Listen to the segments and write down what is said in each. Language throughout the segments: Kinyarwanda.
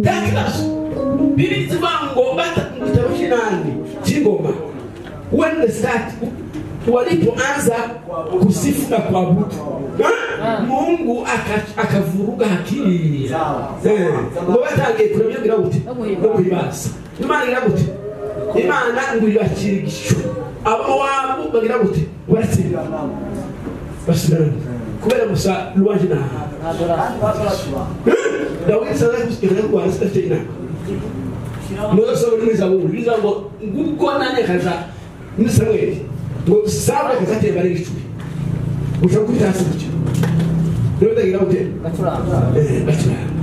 Dakibazo Bibiri zibango bata mkitabu kinani Chingoma when the start walipoanza kusifu na kuabudu Mungu akavuruga akili ngo batangiye kuremya birabute no kubibaza Imana irabute Imana ngo ibakirigisho abo wabo bagira gute baratsinda basubira kubera musa luwaje na Dawidi sala kusikira kwa asitena Mwana sababu ni zabu biza ngo nguko nanye kaza ni Samuel ngo sababu kaza tebare gicubi ushakubita asubuke Ndio ndagira gute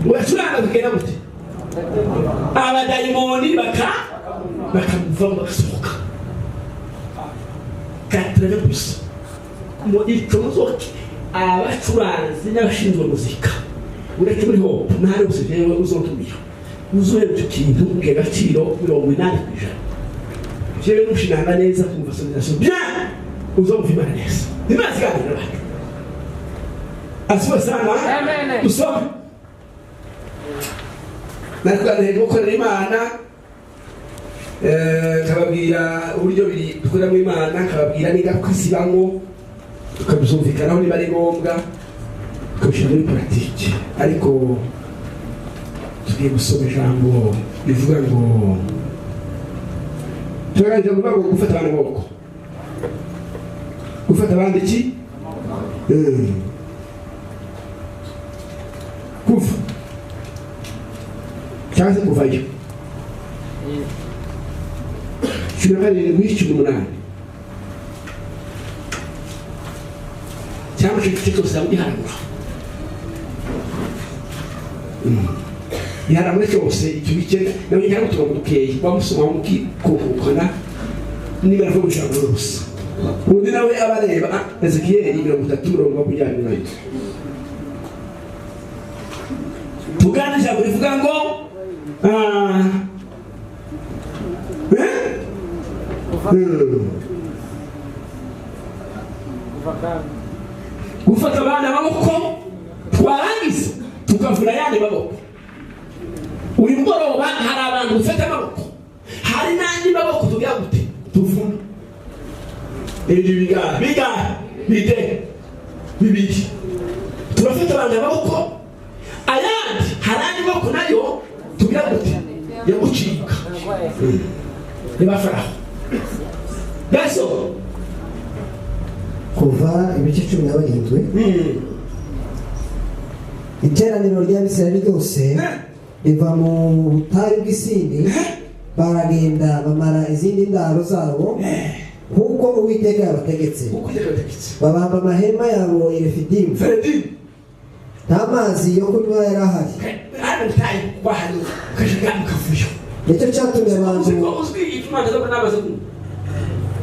bacuranga bikena gute abadayimoni bakamuvamo bagasohoka 80% mu icumuzo abacuranzi n'abashinzwe muzika ureke muri hope ntari usijewe uzotumira uzoye ikintu ngegaciro 80%. Jewe mushinanga neza kumva sonation bien uzomvima neza nimazi kandi n'abandi asiba sana usome nakugane gukorera Imana kababwira uburyo biri dukora mu Imana kababwira niga kwisibamo tukabuzumvikanaho niba ari ngombwa tukabishyira muri pratique ariko tugiye gusoma ijambo rivuga ngo turangije kuvuga ngo gufata abantu boko gufata abandi iki kufa cyangwa se kuvayo Shirahari wishi umunani cyangwa cyo cyose gihanwa yaramwe cyose icyo bike nawe cyangwa turabukeye bamusoma mukikokana niba rwo gushaka rose undi nawe abareba Ezekiel 33 nayo tuganije avuga ngo gufata abana baboko twarangiza tukavura yandi baboko uyu mugoroba hari abantu ufata amaboko hari nandi baboko tugira gute tuvuna biga bibiri turafata abana baboko ayandi harandi baboko nayo tugira gute yagucika nibafaraho Gaso kuva ibice 17 iteraniro ry'Abisirayeli ryose riva mu butayu bw'Isini baragenda bamara izindi ndaro zabo kuko Uwiteka yabategetse babamba amahema yabo i Refidimu nta mazi yo kunywa yarahari nicyo cyatumye abantu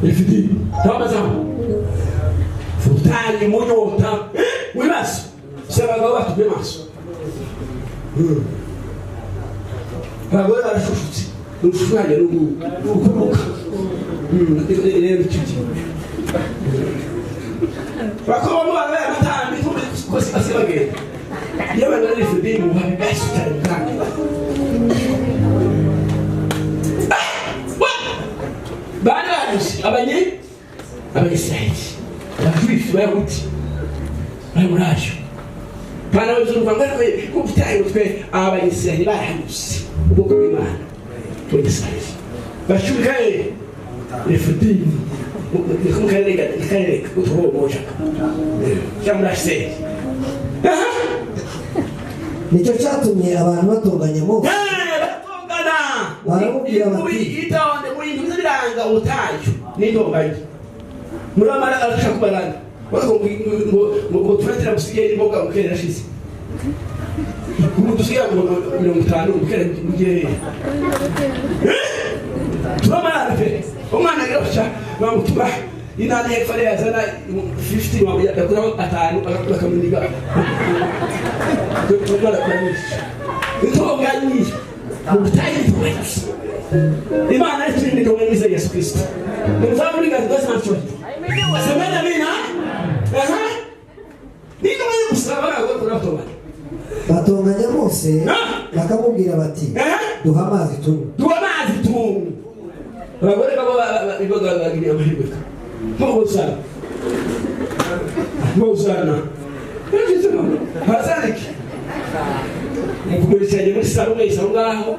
Ifidi tabazamu futani munyota wibaso sebaga batubye maso bagora barashushutse ushwaje n'ukumuka rero cyuti bakoma bana batambi kosi basibage yaba na Ifidi mu habibaso cyane Abanyisirayeli abajuifu bayahudi bari muri ajo bana bazungu bangana kubitaye utwe abanyisirayeli barahanyuze ubwoko bw'Imana bw'Isirayeli bashukaye Refidimu nikumkarega kutuhomoja cyamurashye nicyo cyatumye abantu batonganya Mose baramubwira bati itonde muri intuze biranga ubutayu n'indonganya muramara arashaka kubaranga ngo turatira gusigaye imboga ukerera shize dusigaye ngo 50 ukerera mugiye turamara pe umwana agasha bamutuba inana yefare yazana 50 wabo yakuraho 5 bakamuniga kumara kwanisha intonganya ubutayu twese Imana itindi kumwimiza Yesu Kristo muzamuri gaza sancho semena mina niko mwe kusaba ngo kuratoba batonganya Mose bakamubwira bati duha amazi tunywe abagore babo bagiriye amahirwe Mozana hazariki mukugurisha muri salo mwese aho ngaho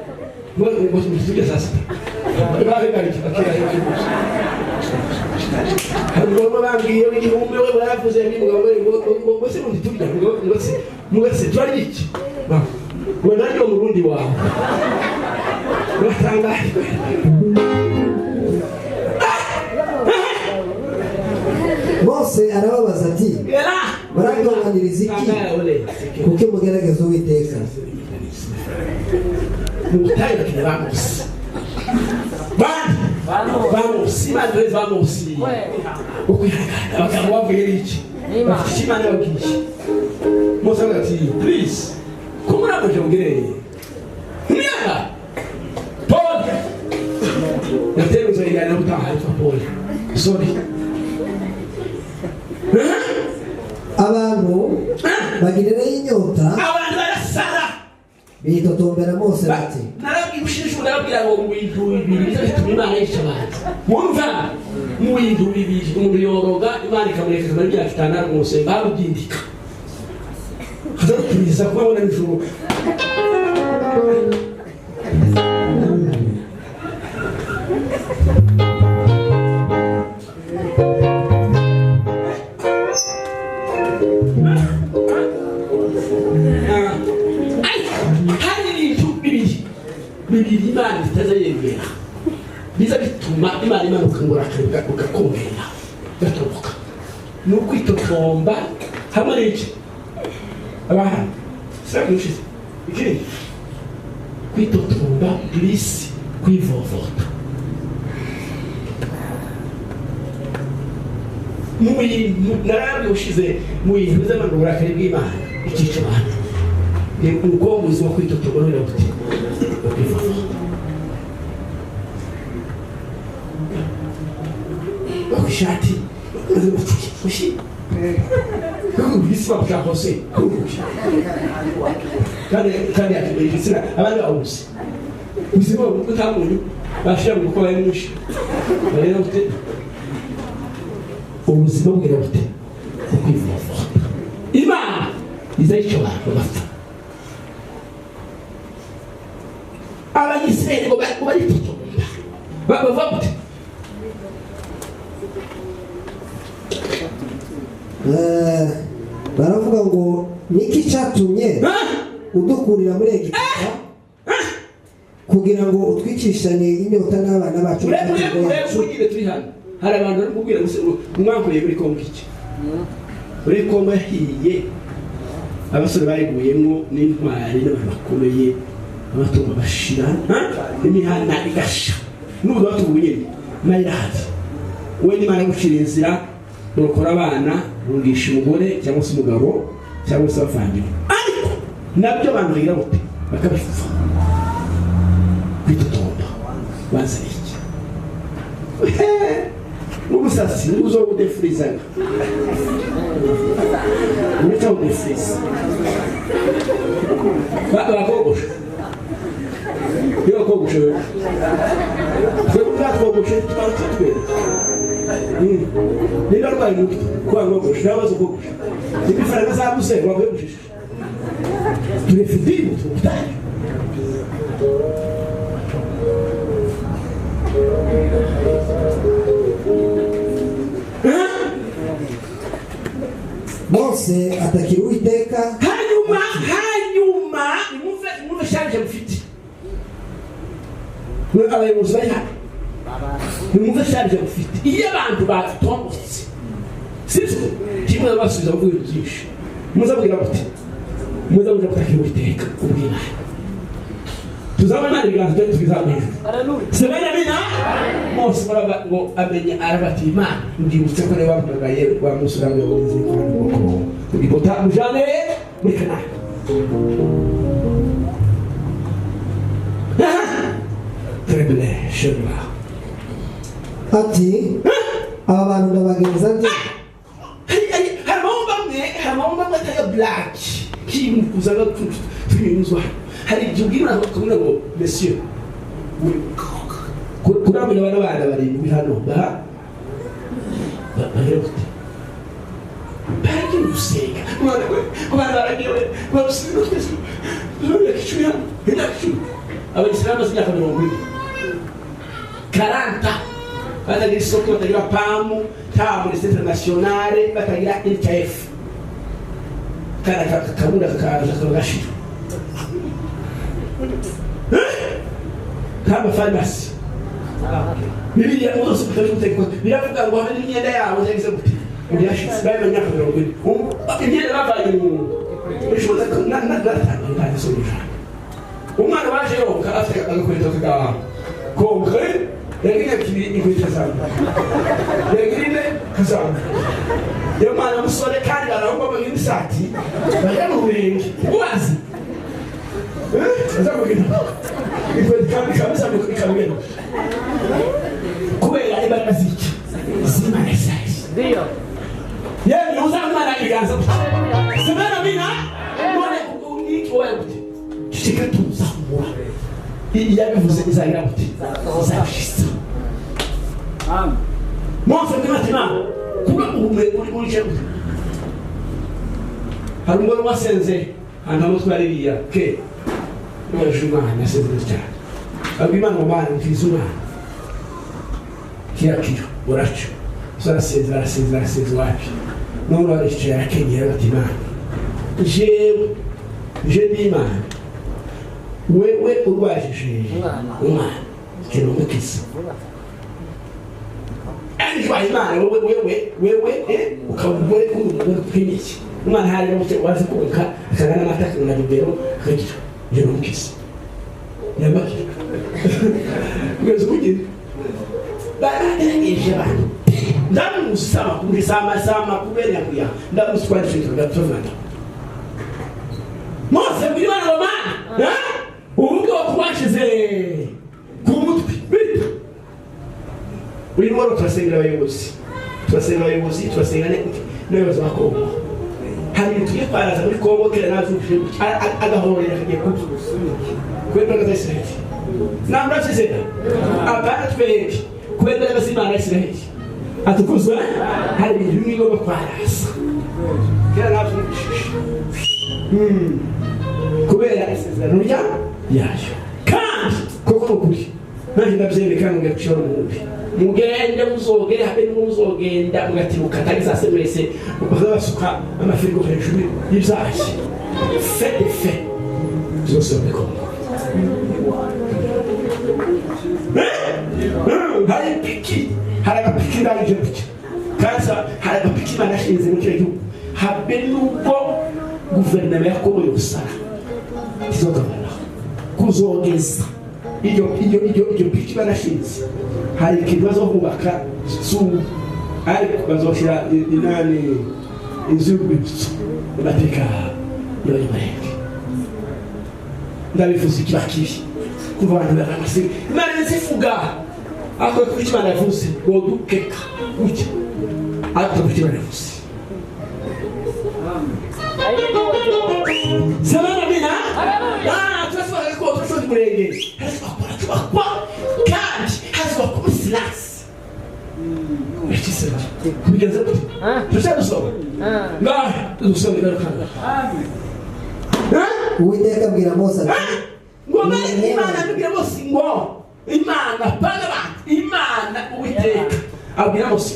ngo tujye sasa babegariki bakira ngo bambwiye igihumbi we baravuze ngo se mundi turya ngo se twari iki ngo nanjye mu Burundi wawe batangaye Mose arababaza ati baratonganiriza iki kuko mugerageza Uwiteka vamos abagabo bavuye iki imana yabwiye Mose ati please como nakoje mugereye myaka Paul natero zoyigana utaha Paul sorry abantu bagirira inyota abantu barasara bitotombera Mose bati narabwishije narabwira ngo mwintu bibiri bituma Imana y'ishabanza mwumva mwintu bibiri umuntu yoroga Imana ikamureka kamara imyaka 5 Mose barudindika hazaturiza kubona nijoro bibiri Imana itazayemera biza bituma Imana imanuka ngo ugakomera gatoboka nuko itotomba hamwe n'iki abaha samushize ikindi kwitotomba plisi kwivovota narabyo ushize mu bintu by'abantu burakari bw'Imana ikica abantu nuko ubuzima kwitotomba no birabuti Shati, ushi, bisima kwa Jose, kandi akibisira abandi bawuzi, bisima utamuntu bashira mu gukora imushi, barera ute, ubuzima bwera ute, ukwivuva, Imana izayica abantu bapfa, abanyisirayeli ngo bari tutomba, bava ute. baravuga ngo niki cyatumye udukurira muri Egiputa kugira ngo utwicishane inyota n'abana bacu urebe turi hano hari abantu bari kubwira umwankuriye muri Kongo iki muri Kongo yahiye abasore bayiguyemo n'intwari n'abantu bakomeye amatungo bashira imihanda igasha n'ubu batubuye mayirahazi we n'Imana gucira inzira urokora abana rungisha umugore cyangwa se umugabo cyangwa se abavandimwe ariko nabyo abantu bagira bute bakabifuza kwitotomba bazana iki n'ubusasi uzo budefurizaga urita budefuriza bakogosha iyo bakogosha twebwe twogosha twatwera niba rwaye umuti kwa ngogosha nabazo gogosha ibifaranga zabuze wavuye gushisha turefidimo tutaye Mose atakira Uwiteka hanyuma imumve shaje mufite abayobozi bari hano imumve shaje mufite iyo abantu batombotse sibyo kimwe basubiza bavuga byinshi muzabwira bati muzabuja kutakira Uwiteka ubwira tuzabona ibiganza byo tubizamije sebanya bina Mose baraba ngo amenye arabati Imana ndibutse ko reba bagaye kwa musura ngo uzi ko ibota mujane muri Kana Trebele shema ati aba bantu ndabagenza nde hamomba mwe tayo black ikintu uzana tunyuzwa hari igihe ubwira kubona ngo monsieur kuramira abana bana barindwi hano baheruka bari gusenga abana baragiwe barusinga twese yakicuya abayisilamu b'imyaka 40 batagira isoko batagira pamu nta muri internationale batagira NTF kana kabunda kakagashira kama farmasi Bibiliya uzo kutavuga biravuga ngo habe n'imyenda yabo yagize gute byashitse baye myaka 40 imyenda babaye mu bishoboza na solution umwana waje yoka afite agakweta kagawa konkre yagiye kiri ikwita sana yagiye kazana yo mwana musore kandi arahomba mu misati baya mu bingi ubazi azakugenda ikweta kabisa mukamera kubera ibara ziki zimana size ndio yeye uzamana iganza semana mina mbone uniki wewe shika tuzamura yabivuze izagira buti zashisa Monse ndimatima kuba uje hari umwe wasenze handa mutwe ariya ke n'abajuma nasenze cyane abimana mubana mukizuma kirakiro uracho zarasenze wapi none ariche yakenyera batima je n'Imana wewe urwajije umwana kino mukisa Anjwa Imana wewe ukabugore kumugore kwiniki umwana hari no wazi kuka akagana amataka na bibero akakira je mukisa yabaki wezo kugira barageje abantu ndamusaba kurisama kubenya kuya ndamuswanje ndatovana Mose bw'Imana bamana ubugo kubashize ku mutwe uri mworo turasengera abayobozi turasengera n'abayobozi ba Kongo hari tugiye kwaraza muri Kongo kera nazuje agahorera kagiye kwenda Israeli nambra sezera abana twenge kwenda Imana Israeli atukuzwe hari ibintu bimwe byo kwaraza kera nazuje kubera isezerano yaje kandi koko ukuri nanje ndabyereka ngo gaciro mugende muzogere habe muzogenda mugatibuka tagiza semese bazasuka amafirigo hejuru y'ibyashi fe zose biko hari piki hari agapiki ndaje piki kaza hari agapiki banashinze mu cyo habe nuko guverinoma ya Kongo yosara tizogabana kuzogeza iyo piki banashinze hari ikibazo kubaka su ariko bazoshira inani izubitso bateka yo ibareke ndabifuza ikibaki kuva abantu baramase imana nzifuga ako kwikimana yavuze ngo dukeka uki ako kwikimana yavuze Samana mina twaswa ko twasho murenge haswa kandi haswa kusilas Mekisa kubigenza tushadusoma tusome kandi Uwiteka abwira Mose ati ngoma Imana abwira Mose ngo Imana bana Imana Uwiteka abwira Mose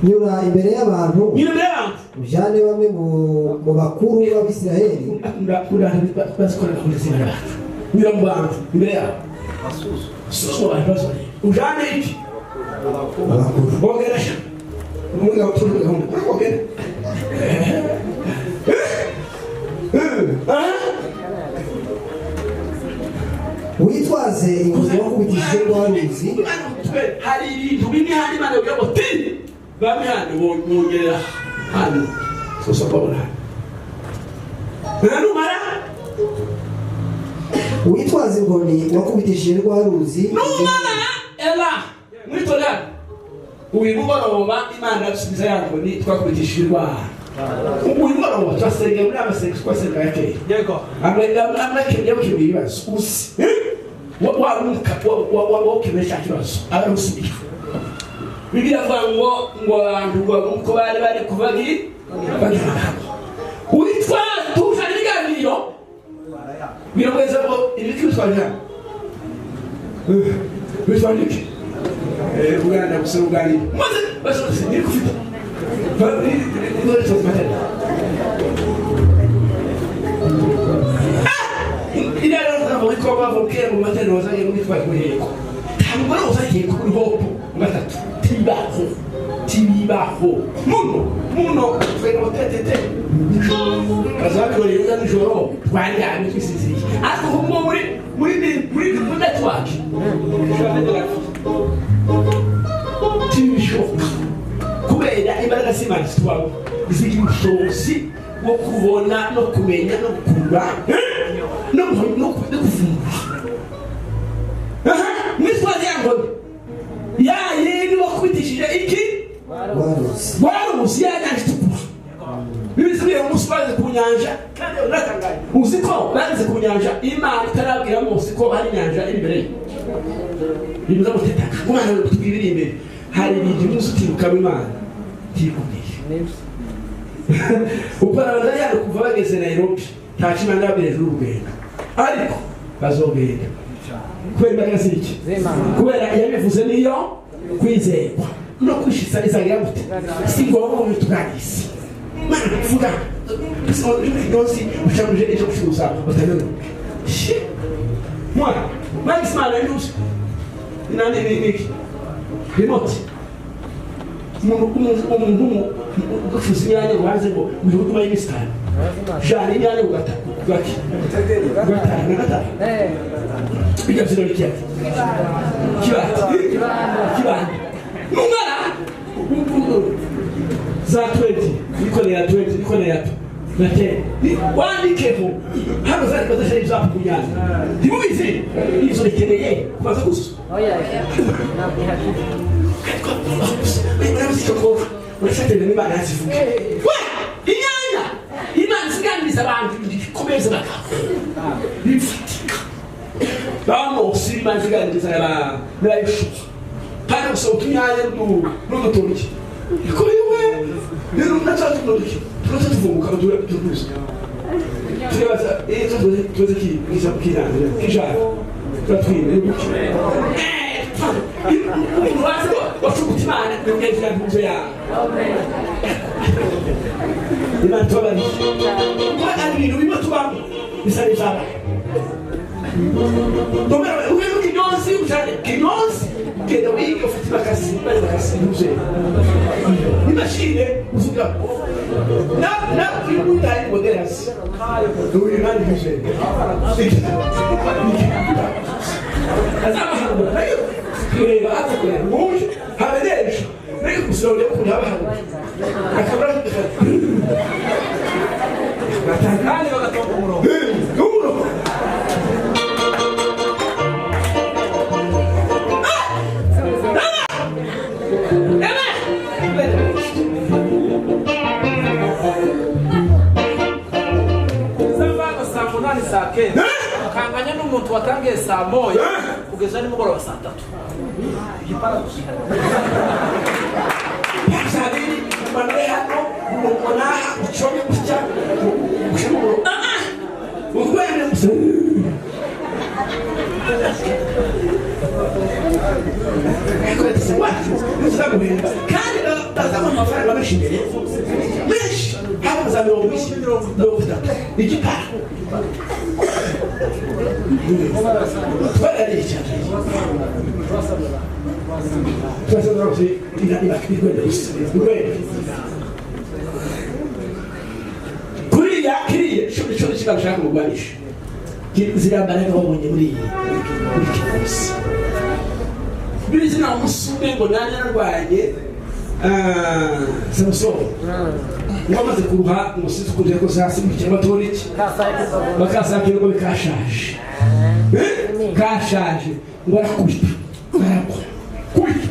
nyura imbere y'abantu ujyane bamwe mu bakuru b'Abisiraheli basikora kuzina nyura mu bantu imbere yabo ujyane iki abakuru bogeresha umwe utuje gahunda bogera witwaze ingabo wakubitishije rwaruzi hari ibintu bimwe hari Imana yo gutini bamwe hano bongerera hano sosopona numara witwaze ingoni wakubitishije rwaruzi numara ela mwitola uyibugoroba Imana gusubiza yango ni twakubitishije rwa uyu mugoroba turasengera muri amasengesho twasenga ya kera yego amake yabuke ibibazo usi wakemesha kibazo arusubira bibiliya avuga ngo abantu ngo bari kubagi witwa tuja n'ibiganiro biragweza ngo ibiki bitwaje bitwaje iki uganda gusa uganira maze basose ni kufita ni to matera ila leo ko bavuke mu matera wazanye mu bitwaje ko ntabwo uzagiye kuri hopo gatatu tibibaho muno twego tetete azakora iyo nijoro twajyanye kwisiziki ariko humo muri network tibishoka kubera imbaraga z'Imana zitwawe zigira ubushobozi bwo kubona no kumenya no gukura no kuvumbura miswazi yangombwa ya yini wakubitishije iki warusi yanyanja itukura bibisibiye umunsi baze ku nyanja kandi unatangaye uzi ko baze ku nyanja Imana itarabwira Mose ko hari inyanja iri imbere ye bivuze ngo teta umwana we kutubwira iri imbere hari ibintu umunsi utibuka w'Imana tikumbije uko abazayana kuva bageze Nairobi nta kimana babire urugendo ariko bazogenda kubera imbaraga z'iki kubera yabivuze niyo kwizerwa no kwishishikariza gute si ngombwa ngo tuganise mana vuga yose ushamuje ejo kufuza utabona mwana Max Mara yose nani niki remote umuntu gufuza yanye waze ngo bihugu bayi mistan jani yanye ugata gaki gata bijya byo kiya kibandi numara za 20 niko na yato nate wandikeho hano zari bazasha ibyapo kunyana ndimubizi izo rikeneye kwaza gusa oya nabwo hakiri Urabisoko urashate n'Imana yazivuga inyanya Imana ziganiriza abantu komeza bakako bifatika bamo Imana ziganiriza n'abayishuka kandi usoko inyanya n'udutoki iko yewe rero natatu n'uduki tuvuga turuzi tubaza tuze ki kizabukirana kijana twatwine n'uduki wafukuti Imana n'ubwenge bw'inzo yawe Imana tubabari kuba ari ibintu bimwe tubamo bisa n'ijana uwego kinyonzi ujane kinyonzi genda wige ufite bakasi bari bakasi n'uze imashine uvuga na y'umutayi moderasi n'uri Imana y'uze azamahanga nayo kureba atakora muje haberesha nayo kusonde kundi abahanga akabara batangane bagatonga umurongo kanganya n'umuntu watangiye saa moya kugeza nimugoroba saa 3 igipara gushika sabiri bane hano mukona uchoye kucha ushimuro ukwene kandi bazama amafaranga bashimire meshi hapo za mirongo itatu igipara twari cyane twese ndoroshye ina kikwende kuriya kiriye cyo kigashaka mugwanisha zirambara n'abonye muri kose birizi na musume ngo nani narwaye Samson ngamaze kuruha umusizi kuje ko sasi mu kibatoriki bakasakira ngo bikashaje kashaje ngo arakubita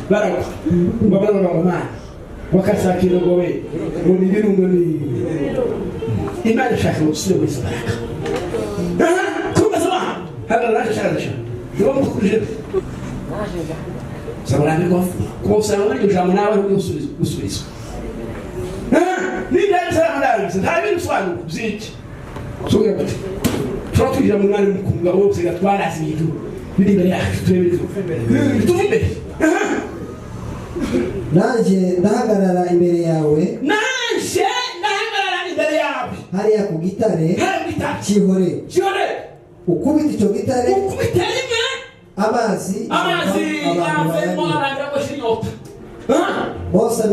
barakwa ngo barabona wakashakira ngo we ngo ni ibirungo ni imana ishaka gusubira muri Sabaraka kubaza hagarara shaka niba mukuje Sabaraka ngo kusanga muri ijambo nawe gusubiza ni dai Sabaraka nta bintu swanu byiki soga bati tugira mu mwanya mukunga wose gatwarazi ibintu biri imbere yacu tuve nanje ndahagarara imbere yawe hariya ku gitare cyihore ukubita icyo gitare amazi yavemo arangagoshinyota bose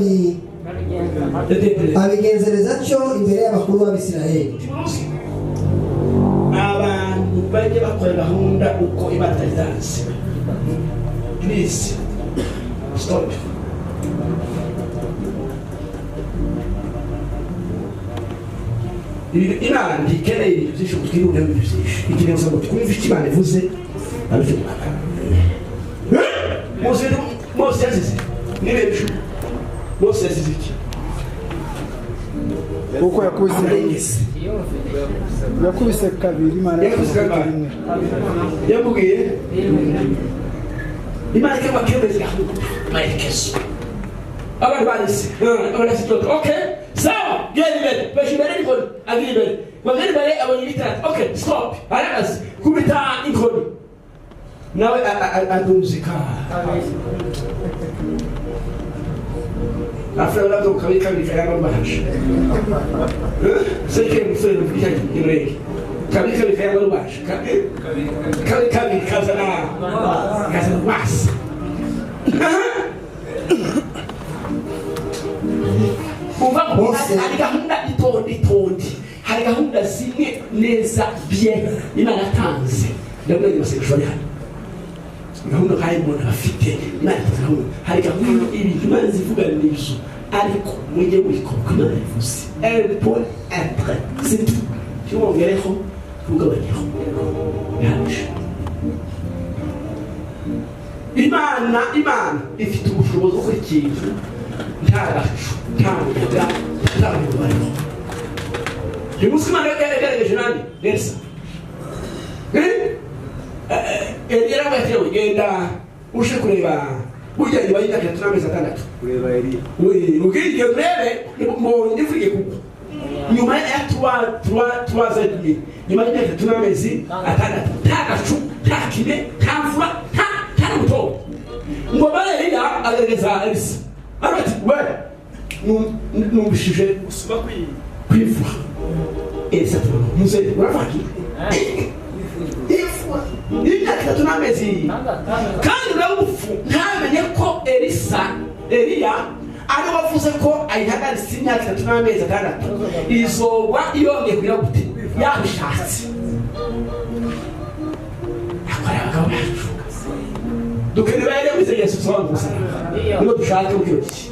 abigenzereza cyo imbere y'abakuru b'Abisirayeli abantu bajye bakora gahunda uko ibatazidanse please stop Imana ndikeneye ibintu byinshi kutwirunda ibintu byinshi ikirenzo ngo twumve icyo Imana ivuze abicyo Mose yazize nibejo Mose yazize iki uko yakubise kabiri Imana rimwe yabwiye Imana ikaba kebeza maikeso abantu barisi okay sawa geli bashimere ikoni agibere bagere abonye bitatu okay stop arakazi kubita ikoni nawe adumzika after that ukabika kayanga bahasha seke mfere mfika kireke kabika kayanga bahasha kabika kazana mas hari gahunda itondi hari gahunda zimwe neza bien Imana yatanze ndabona imasekushoni hano gahunda hari umuntu afite Imana yatanze hari gahunda ibintu Imana zivuga n'izo ariko mujye mubikora Imana ivuze pour être c'est tout cyongereho tugabanyeho yaje Imana ifite ubushobozi bwo ikintu ntagacu ntabwo bariho Imana yagaragaje nani neza Eliya amatewe genda ushe kureba burya nyuma y'imyaka 36 kureba Eliya ubwirye urebe mu ndivuye kuko nyuma ya 3 zedmi nyuma y'imyaka 36 ntagacu ntakine ntamvura nta muto ngo Eliya agaragaza Elisa arati we numbishije usuma kwivuga Elisa muze urafaki ifwa imyaka 3 kandi urabufu ntamenye ko Eliya ari wavuze ko ayihagaritse imyaka 3 izogwa iyongeye kugira gute yabishatse akora abagabo bacu dukeneye rero Yesu twavuze ngo dushake ubyuki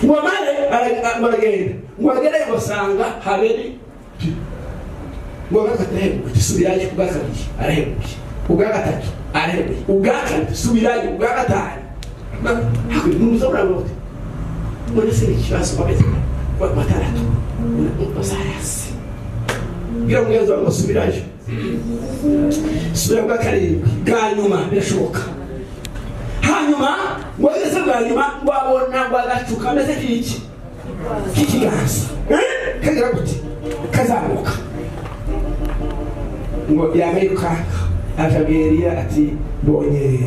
ngo mare aragenda ngo agere basanga haberi ngo bakatahe tusubiraje kubakabiri arahebuye ugagatatu arahebuye ugakatu subiraje ugagatari hakuri muzo bravo ngo se ikibazo babeze kwa mataratu basarasi gira mwezo ngo subiraje subira karindwi ganyuma birashoboka hanyuma wageze bwanyuma wabona bwagacuka meze kikiganza kagira gute kazamuka ngo yameruka ajaberiya ati bonye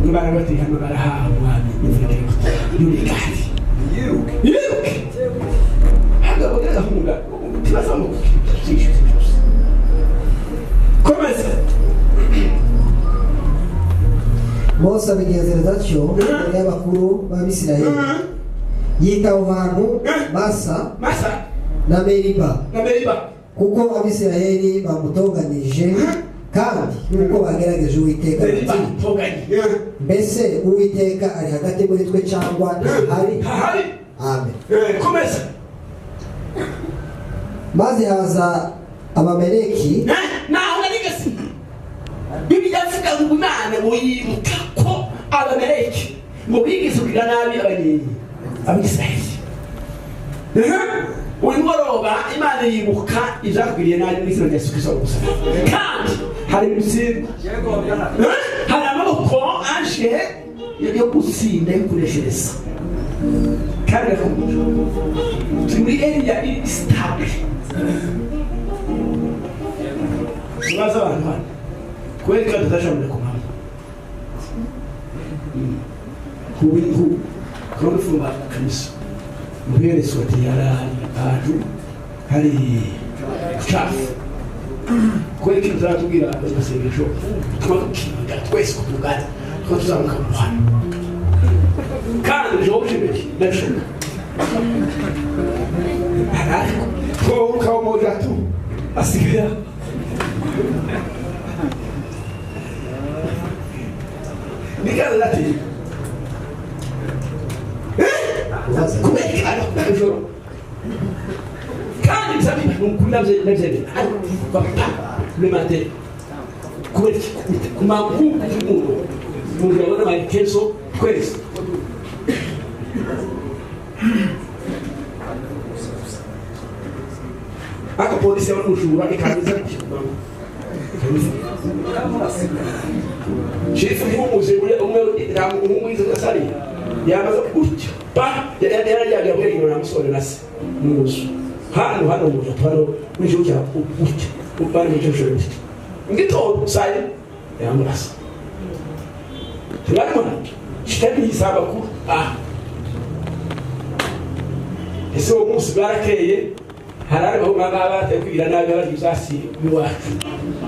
ngibara bati hano barahawa n'ivurike yurikari yiruke haga bogera hunga tibazamu komeza Mose abigenzereza atyo imbere y'abakuru b'Abisirayeli yita aho hantu Masa na Meriba kuko Abisirayeli bamutonganije kandi nuko bagerageje Uwiteka mbese Uwiteka ari hagati muri twe cyangwa ntahari amen komeza maze haza Abameleki naho nigasi Bibiliya ivuga ngo Imana ngo yibuka ko Abameleki ngo bigeze kugira nabi abisirayeli. Uyu mugoroba Imana yibuka ibyakugiriye nabi mu izina rya Yesu Kristo gusa, kandi hari umusinga, hari amaboko aje yo gutsinda yo kuneshereza, kandi turi muri area stable. Tubaza abantu hano kubera ko tutashobora kumama kubintu kandi fumba kanisa muhere sote yara aju hari chafu kubera ko tutatugira amasengesho twakira twese kuvugana ko tuzamuka mu hano kandi joje biki ndashaka ariko ko ukawo moja tu asikia Because that is kubera ari kujoro kandi sabi kumkunda mzee papa le matin kubera kumaku mungu wana maikezo kweli ako polisi wana ushura ikamiza Chifu umuze umwiza gasari yamaze gutya ba yari yabwiye na musore nase muzo hano mu Japano n'icyo cya gutya ubari mu cyo ngito sai yamurasa turabona shitani hisaba ku ese uwo munsi barakeye harari aho mama batekwira nagara bizasi biwacu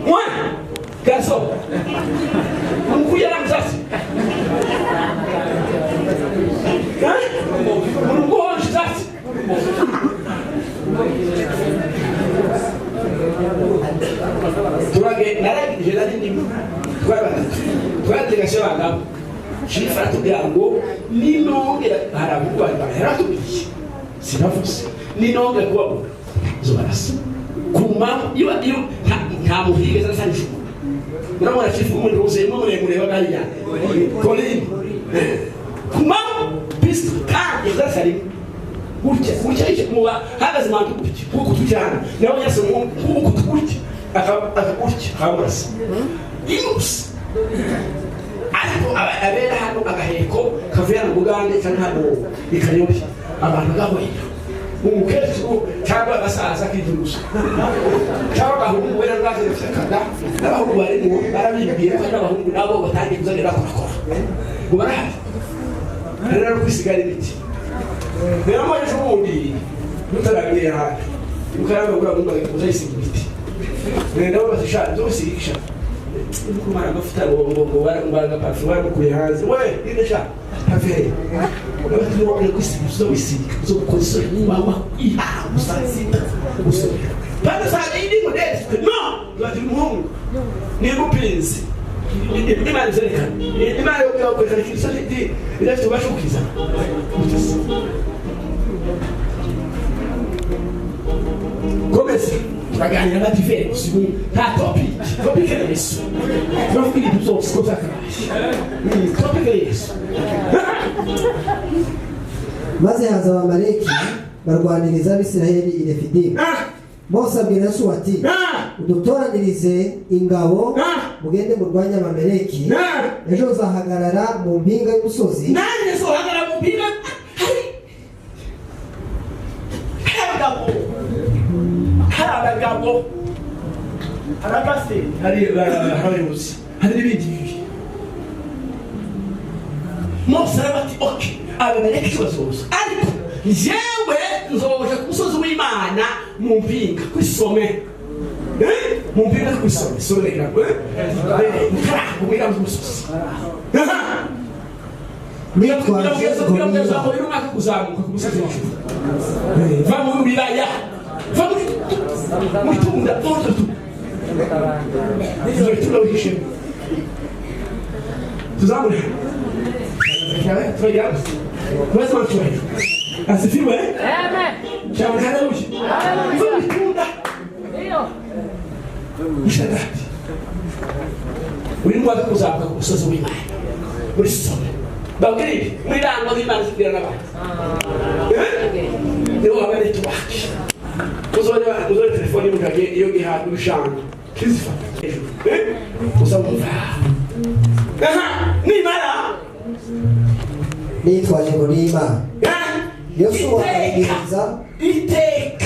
mwana gaso mkuya na mzasi mkuya mzasi turage naragi jelani ndimu twatega shebanga shifa tugango ninongera harabugwa baratubiye sinavuse ninongera kuba zobarasa kuma iyo nta muhige sasa nishuko Mwana chifu mwende use mwende mureba gariya Colin kuma pist ka izasari gutya ije muba hagaze mantu gutya kuko tujyana nawe yase kuko gutya akagutya hamurasa imus ariko abera hano agaheko kavuye mu Bugande cyane hano ikanyobya abantu gahoye umukecuru cyangwa abasaza k'idurusa cyangwa abahungu wera rwaje cyakada n'abahungu barimo barabibwiye ko n'abahungu nabo batangiye kuzanira kurakora ngo barahari rero kwisigara ibiti rero mo ejo bundi mutaragiye hano mukaramba gura ngo bazayisiga ibiti rero bazisha zosigisha kumara gafita ngo baranga parfum kuri hanze we idesha hafi Nabati wabona kwisiga wisiga zo kukosa mama iha usazita uso bana sa idi modeste no nabati muhungu ni mupinzi imana zereka imana yo kweza kisa ndi birafite bashukiza komeza turaganira na tive sibu ta topic é isso não fique dos outros coisa cara topic é isso maze haza abamaleki barwaniriza abisirayeli i Refidimu Mose abwira Yosuwa ati udutoranirize ingabo mugende murwanya abamaleki ejo uzahagarara mu mpinga y'umusozi nani uzahagarara mu mpinga haragabo haragase haribuzi hari ibindi Mose arabati okay abamaleki kibazoza ariko jewe nzoje ku musozi w'Imana mu mpinga kwisome mu mpinga kwisome somera mukara mu musozi nitwaje umwaka kuzamuka ku musozi va mu bilaya va mu tunda todo tu tuzahishe tuzamure Obrigado. Mas uma coisa. Asifiwe? Amen. Chama cada um. Vamos estudar. Ushadati. Ulimwa kuzaka kusoza wimaya. Ulisome. babwire muri rango n'Imana zibwira n'abantu niho haba network uzore telefoni mukage iyo gihaga ubishanga kizifata hejuru usabumva n'Imana nitwaje ngo n'Imana Yosuwa aragenza iteka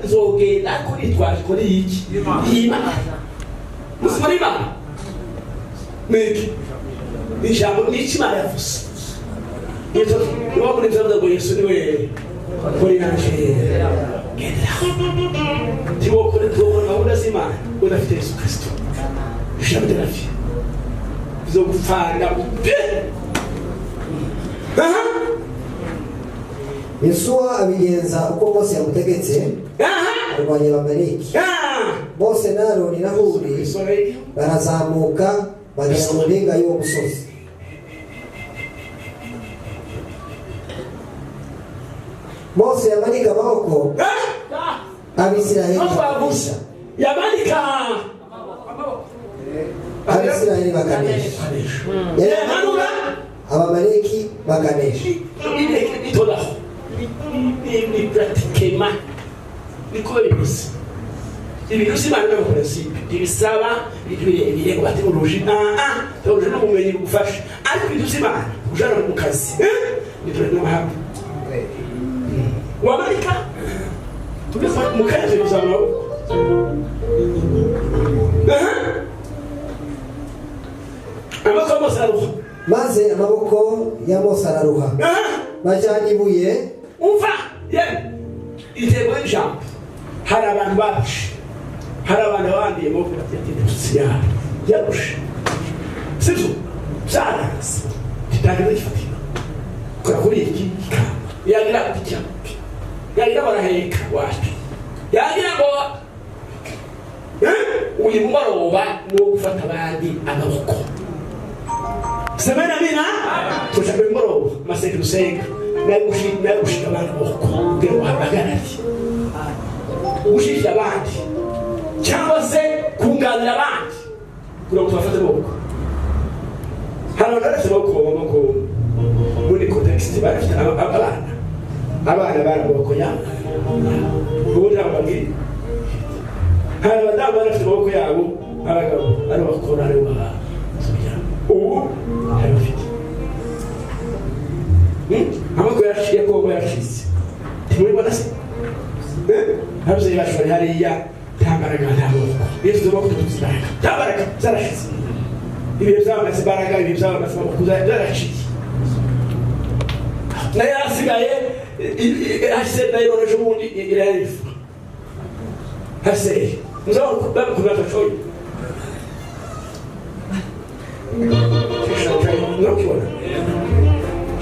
zogenda kuri twaje kuri iki Imana musoma Imana niki ijambo n'Imana yavuze yeto niba muri nzamba ngo Yesu niwe kuri nanje genda tibo kuri tubona udazima udafite Yesu Kristo ijambo ry'afi zo gufanga Yosuwa abigenza uko Mose yamutegetse arwanya Abamaleki Mose na Aroni na Huri barazamuka bagera mu mpinga y'uwo musozi Mose yamanika amaboko Abisirayeli bakanesha Abisirayeli bakanesha yamanura Abamaleki bakanesha ni pratikema niko bimeze ibintu simana no principe ibisaba ibirego bateoloji teoloji no mumenyi gufasha ariko ibintu simana ujana mu kazi ni turi no hapo wamarika tubeza mu kazi bizama maze amaboko ya Mose araruha bajyana ibuye umva ye itego y'ijambo hari abantu bacu hari abantu bandiye mu kubatetse yarusha sivyo cyarase kitageze gifatika kora kuri iki yagira kutya yagira baraheka wapi yagira ngo uyu mugoroba no gufata abandi amaboko semena mina tushaka mugoroba maseke dusenga nagushika abandi amaboko kugira ngo habagarare gushika abandi cyangwa se kunganira abandi kugira ngo tubafate amaboko hano naretse amaboko muri context barafite abana bari amaboko yabo ubu ntabwo babwira hari abadamu barafite amaboko yabo abagabo ari bakora ari baba ubu hari bafite amaboko yashiye ko yashize timubona se habze yashore hariya tambaraga ntabwo yesu zobako tuzibaraga tambaraga zarashize ibihe by'abamaze imbaraga ibihe by'abamaze amaboko zarashize nayo yasigaye hase nayo none ubundi irarifu hase nzo babikubata choyo nokibona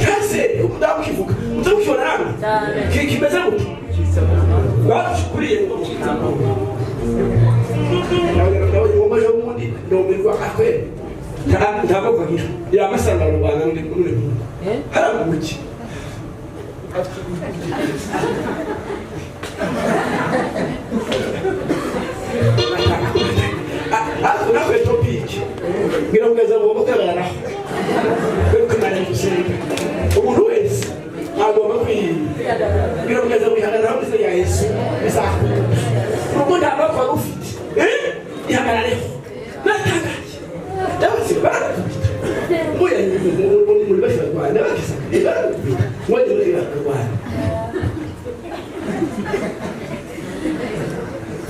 hase ndakivuga ndakibona namwe kimeze gute bakuriye nawe ngomaje ubundi ndomirwa akwe ntabwo kwagira ya masanga mu Rwanda ndi kuri haramuki nakwe topic ngira ugeza mu mutarara kumanya gusenga umuntu wese agomba kwirinda ngira ugeza mu ihangana hamwe ya Yesu bisaha uko ndaba kwa ufite ihangana natangaje ndabase barakubita muya muri bashaka Rwanda bakisaka mwende muri Rwanda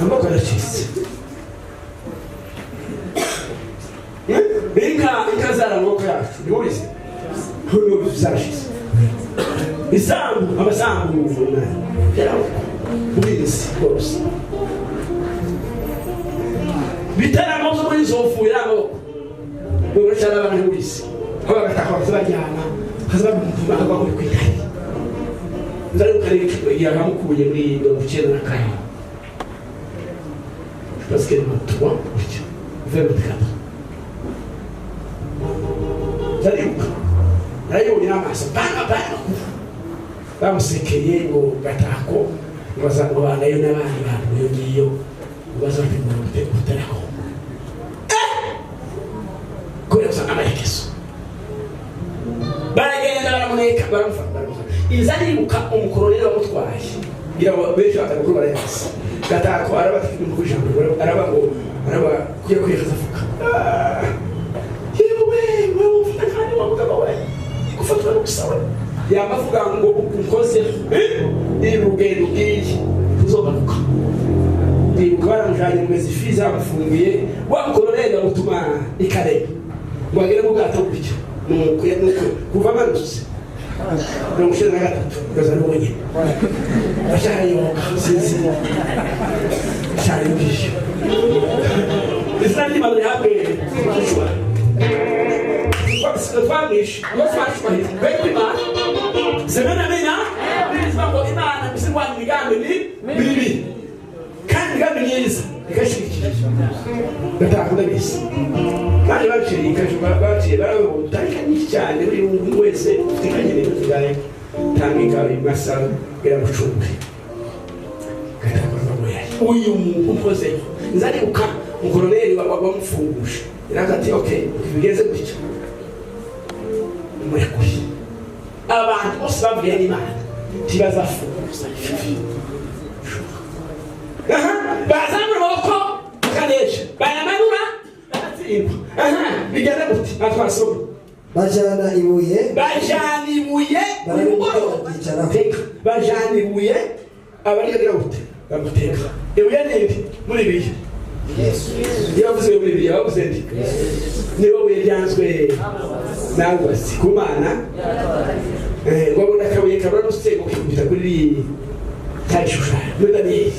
amako arachise ikazara amaboko yacu nturize ntuno zarashize isambu amasambu muvuna yaraho ubirizi rwose bitaramo zo muri zofu yabo ngo cyane abantu nturize aho bagataka bazajyana hazabumva bakora kwitari ndari ukareka yaramukuye muri 1994 parce que nous 3 vers le 4 nayo nyamaso bana bamusekeye ngo gatako bazango banayo n'abandi bantu yo ngiyo bazafite mu guterako kubera usanga amaherezo nyaboneka baramufata iza aribuka umukoroneri wamutwaye ngira ngo benshi batakuru barayazi gatako arabatwika mu ijambo araba ngo araba kuya kwiyeza afuka yewe wamufata kandi wamugabo we gufatwa no gusawa yamavuga ngo ukoze irugendo bw'iki tuzobanuka ndibuka baramujanye mu mezi fiza bafungiye wamukoroneri bamutuma ikareba ngo agere mu bwato gutyo nuko kuva manutse no mushira na gatatu gaza n'ubonye bashayo sinzi cyane bisho isandi mabere hape shwa kwa twamish yosashwa bekima semena mena bizambo imana bisingwa migambi ni bibi kandi migambi nyiza ikashikira gatakunda bisi kandi baciri ikashwa tarika nyinshi cyane buri muntu wese utekanye n'ibintu byawe tambika imasaro biramucunga uyu umukoze nzaribuka umukoroneri wamufunguje irakati okay bigeze gutyo murekuye abantu bose babwiye n'Imana tibazafunguza bazamura amaboko kaneje bayamanura bigeze gute atwasoma bajana ibuye bajana ibuye abarigira gute bamuteka ibuye nindi muri biye yavuze muri biye yavuze ndi niba buye ryanzwe nangwa si kumana wabona kabuye kabura n'usego kwikubita kuri tashusha ndani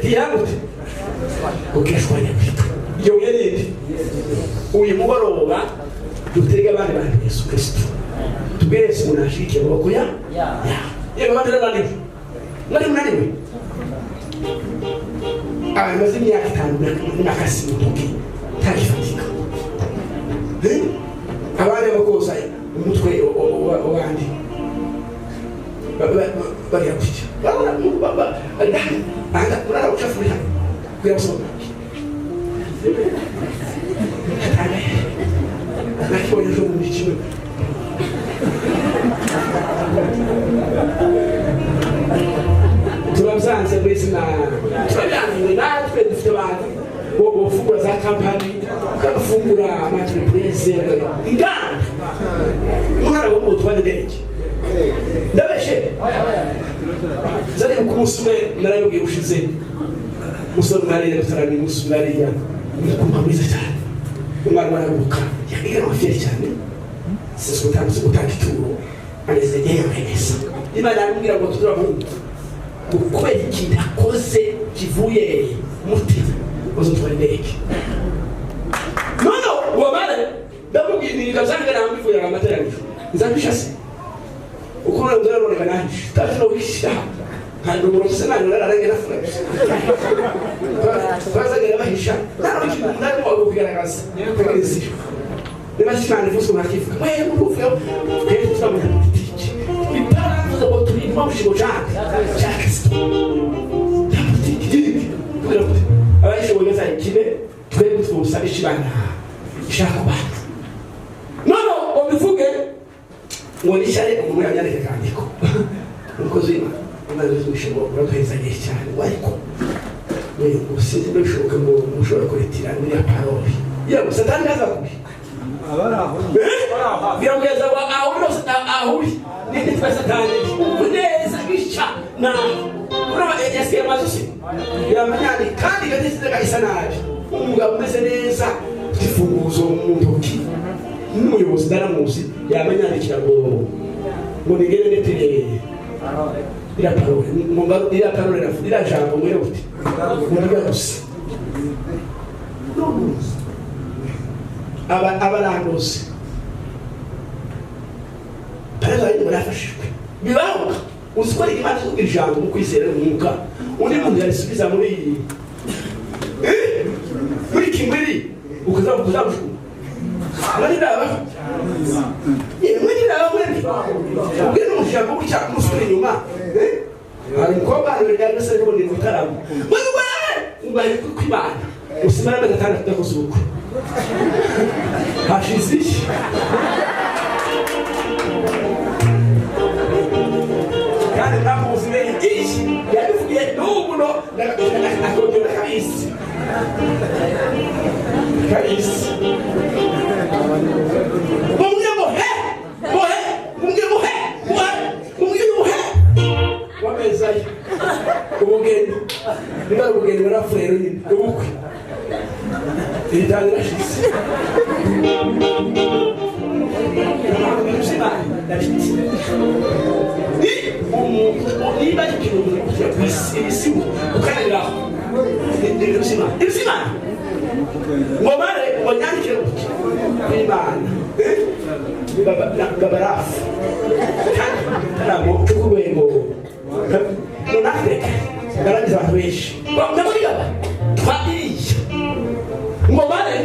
kiyamute ukeshwanya kwita iyo buye nindi uyu mugoroba dutega abandi bantu Yesu Kristo tubese unashike amaboko ya yewe abandi nani munaniwe amaze imyaka 5 n'akasi mutoki takifatika abandi bakoza umutwe wandi bari yapfike baba anga kurara uchafuria kuyasoma nakibonye ejo mu kimwe turabyanze mwese turabyanze natwe dufite abantu bofungura za kampani ukafungura amaentreprise inganda umwana wo mu twande ndege ndabeshe zari ku muswe narayobwiye ushize musore narire gutarana umunsi nariya kumva mwiza cyane umwana warabuka yagira afite cyane sisi utakituro aneze yemeza Imana yambwira ngo tuzuravuga uko ikintu akoze kivuye mutima uzotwendeke no wabale ndamubwira zanga nambivuye amateraniro nzabishase uko ndabona kana tatino wisha kandi urose nani nararenge nafuna baza gera bahisha nari kugaragaza kwegezi Nemashimane fuso nakifuka wewe mvuyo kweli tutamuha tiki ipara tuzo boturi mwamushigo chake tiki abaje wogeza ikibe twebwe twusaba ishibana ishaka abantu no obivuge ngo nishare umuntu yanyareke kandiko umukozi w'Imana uzwishigo uratoheza gihe cyane ariko wewe usize bishoboka ngo mushobora kuretira muri parole yego satani kaza kubi abaraho birongeza wa ahuri nindi twese kandi uneza bicha na uraba yasiye amazusi yamanyani kandi gadisize kahisa nabi umugabo umeze neza tifunguzo mu ntoki n'umuyobozi ndaramuzi yamanyani kirago ngo nigere netere ira parole ira jambo mwere uti ngo gusa abaranguzi pareza yindi barafashijwe bibaho uzikora imana ijambo mu kwizera umwuka undi muntu yarisubiza muri kimwiri ukuzamushukura abandi ndaba mwene ndaba mwene ubwira n'umushaka gucya musubira inyuma hari umukobwa hano ryari se n'ubundi mutaramo ubari kwimana usimara bagatanga tudakoze ubukwe hashize iki kandi ntamuzi bene iki yabivugiye n'ubu no akongera kabisi mumwe muhe wamezayo ubugeni niba ubugeni barapfuye nyine ubukwe ibitanga irashize niba ari ikintu umuntu kujya ku isi ukaniraho ibizima ngo bare ngo nyandikire gutya n'imana babarafu kandi ntabwo cy'urwego runafurika barangiza abantu benshi ndamurigaba twabiriye ngo bare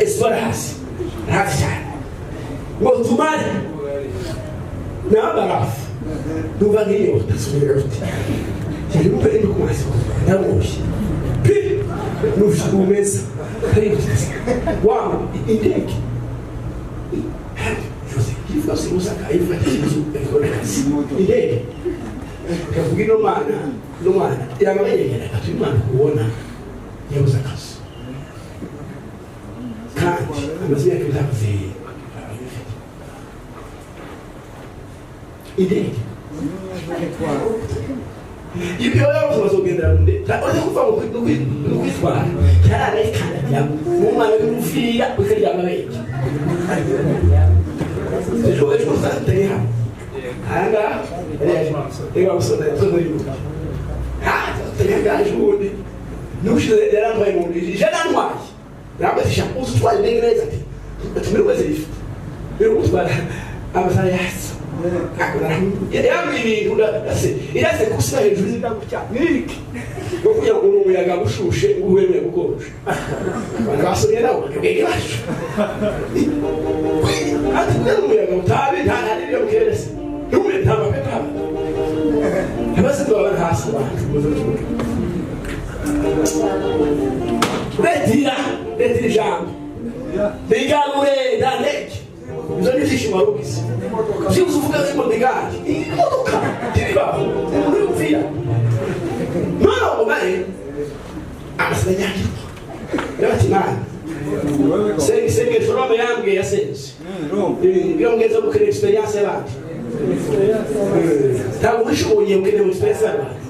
esipora hasi cyane ngo tumare n'abarafu numva nk'iyo utasubira uti cyari gupfa indi ku maso ndamushye pi n'ushaka umeza aributse wawe indege yifuza simusa kayifuza ikintu ekonekasi indege kavuga ino mwana yamabenyera ati umwana kubona yabuze akazi kandi amazina yake bizavuze indege ibyo yabuze bazogendera mu ndege uri kuva mu kwitwara cyarara ikandagira mu mwana w'umufira ukarya amabenge ejo uzateye hano ahangaha reba gusona yatoza y'ubuki tengaje ubundi n'ushize yarambaye mu ndege yarantwaye nabasha uzutwara indege neza ati mbere wese rifite mbere utwara amasaha yasa yambwiye ibintu irase kusiba hejuru y'indagutya nirike no kugira ngo umuyaga ushushe ngo uwemeye gukonje basomye nawe bakabwira ibasha ati kubera umuyaga utabi nta n'ibyo bukerese n'umwe nta mapepa abase babana hasi abantu retira ijambo bigarure ndandeke izo ni zishima rubisi zibuze uvuga ngo ndiganje imodoka tiribaho muri upfira none ubare amasanyaki y'abatimana senge Rome yambwiye yasenze iyo ngeze mu kere experience y'abandi ntabwo wishoboye ukene mu experience y'abandi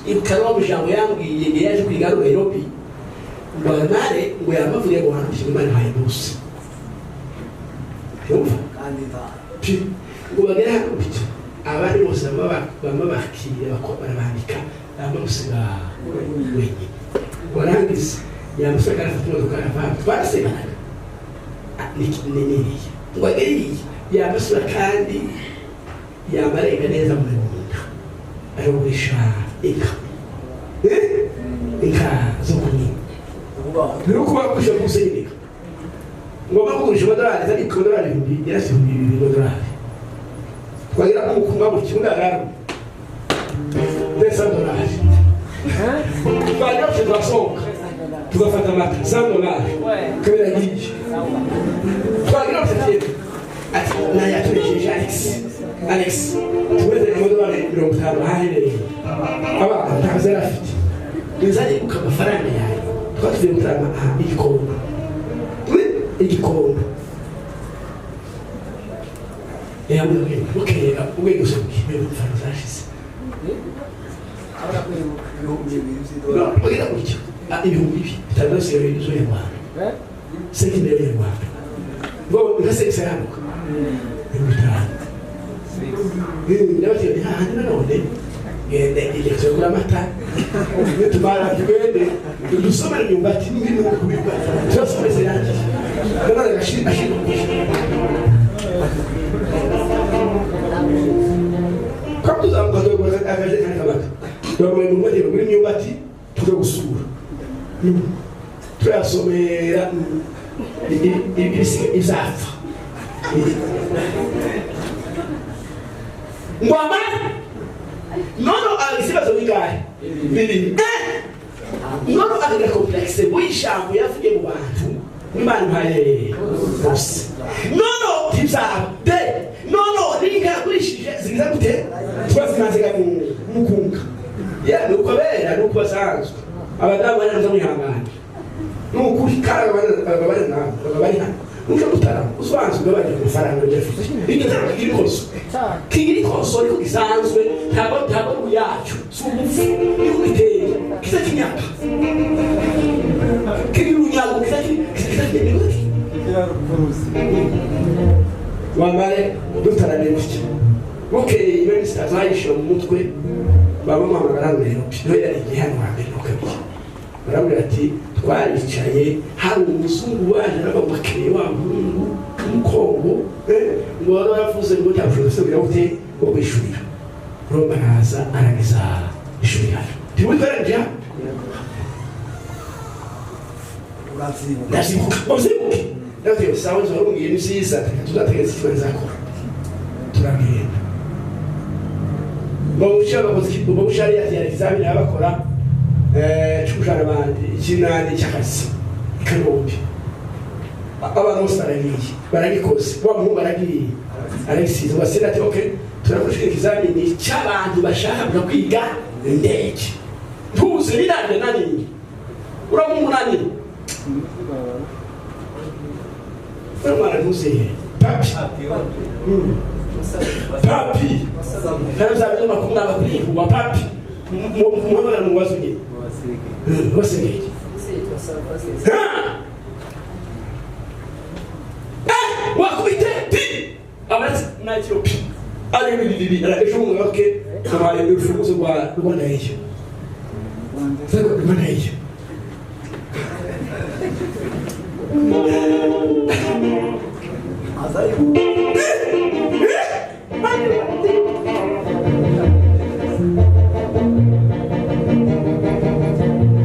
ibukarwa mu jambo yambwiye yaje kwigarura Nairobi Banare ngo yabavuriye ngo hantu Imana hayibuse yumva ngo bagera hano bityo abandi bose bama bakiriye bakora bandika abamusiga wenyine warangiza yamusaka afite imodoka y'abantu baraseganaga niniye ngo ageriye yamusura kandi yamarega neza mu munda arogurisha inka zo kunywa rero kuba kusha kusenyeka ngo bakugurisha amadolari zari ku dolari 1000 yarasi 2000 dolari twagira ko kumba mu kibuga raro pesa dolari twagira ko twasohoka tugafata amata 100 dolari kabira giki twagira ko ati na yaturejeje Alex tuweze amadolari 50 hahereye aba ntazera afite nizari ku amafaranga yawe twatuye mutama igikombe yamwe ukera ubwego se bw'ibyo farashize Ogira kuki ibihumbi bitandose y'Rwanda sekindere y'Rwanda ngo ngasese hano ndabati handi none ngende ilezo kuramata tumara twende dusomera nyumbati n'ibintu kubikwa cyose meze yanjye kana gashira Kamu tuzamukado kwa akaje kana kabaka Dore mu mwe muri nyumbati tuje gusura turasomera ibizapfa ngwama nono alisibazo bigaye bibiri nono akaga complexe buyishambo yavuye mu bantu Imana mpaye bose nono tibza de nono ikagurishije zigiza gute twazimaziga mu mukunga ya nuko bera nuko basanzwe abadamu bari mwihangana nuko ikara bari hano nuko mutara usanzwe bari amafaranga y'efite igitaro kiri koso ariko gisanzwe ntabwo yacu subufu y'ubiteye kizakinyaka kiri runyago kizakinyaka wambare dutarane gutya bukeye ibe zayishira mu mutwe baba mamagara rero no yari igihano hambere ukabye baramubwira ati twaricaye hari umuzungu waje n'abakiriye wa mukongo ngo wari waravuze ngo cyafuse birahute wo kwishurira Roma araza aragiza ishuri yacu ntiwitwaranje ndazibuka ndavuye sawa zo rumwe n'isiza tuzategeza ikibanza akora turagenda ngo ushari yari examen abakora cyushara bandi kinani cyakasi kanombe abantu bose baragikoze wa muhungu baragiye aragisiza basira ati okay turakoresha examen cy'abantu bashaka kwiga indege tuzi birande nani uramu nani Mwana ntuzihe papi ntazabe makumyabiri kuri uwa papi mwana mubazo nye wasenge wakubite pi abati na Ethiopia ale bibi ala ejongo yoke kama ile ufukuzo kwa Rwanda hiyo sasa Rwanda hiyo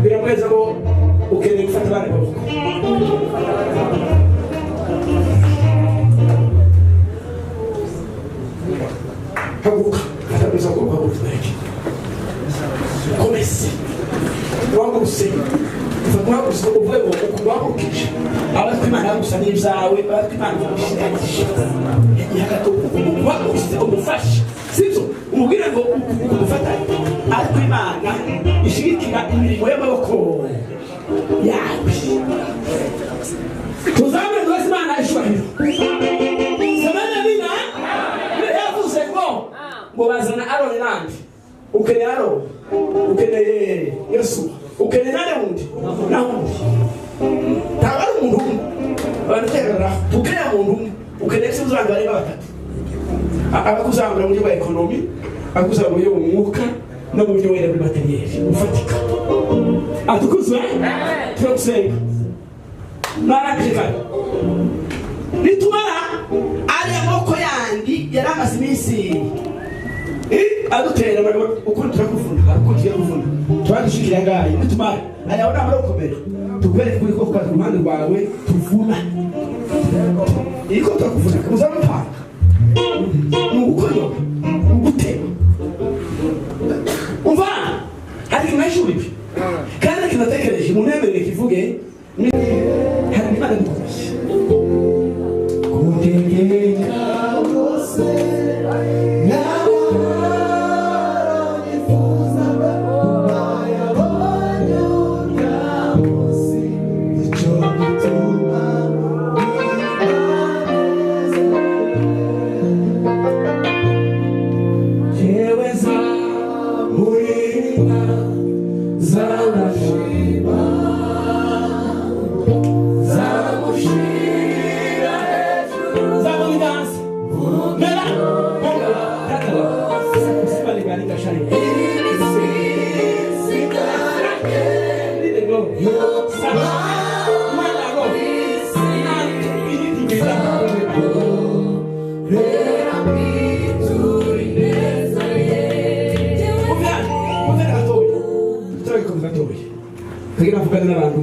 Biramweza ko ukeneye gufata abana babo haguka atabuza ko haguka komesi wangu usenga ufatwa uvuye ukubahukije abatimana gusa n'ibyawe abatimana yakato umufasha sibyo umubwire ngo umufata ariko Imana ishigikira imirimo y'amaboko yawe tuzamwe rwose Imana ishwahiro sabana bina yavuze ngo bazana Aroni nandi ukeneye Aroni ukeneye Yesu ukeneye nande wundi na wundi tabari umuntu banatera ukeneye umuntu ukeneye cy'uzanga bari batatu abakuzambura mu buryo bwa ekonomi akuzambura mu buryo bw'umwuka no mu buryo wera bw'amateriyeri ufatika atukuzwe turagusenga narakika nitumara ari amoko yandi yari amaze iminsi adutera ukuri turakuvuna ariko tugiye kuvuna twadushikira ngaye nitumara ayabona amarokomero tukwereke kuri ko kwa ruhande rwawe tuvuna iko turakuvuna uzamupanga nugukoyo ugutema umva hari kinashuri kandi kinatekereje munemerere kivuge hari Imana dukoresha kutegeka bose Kira vugana n'abantu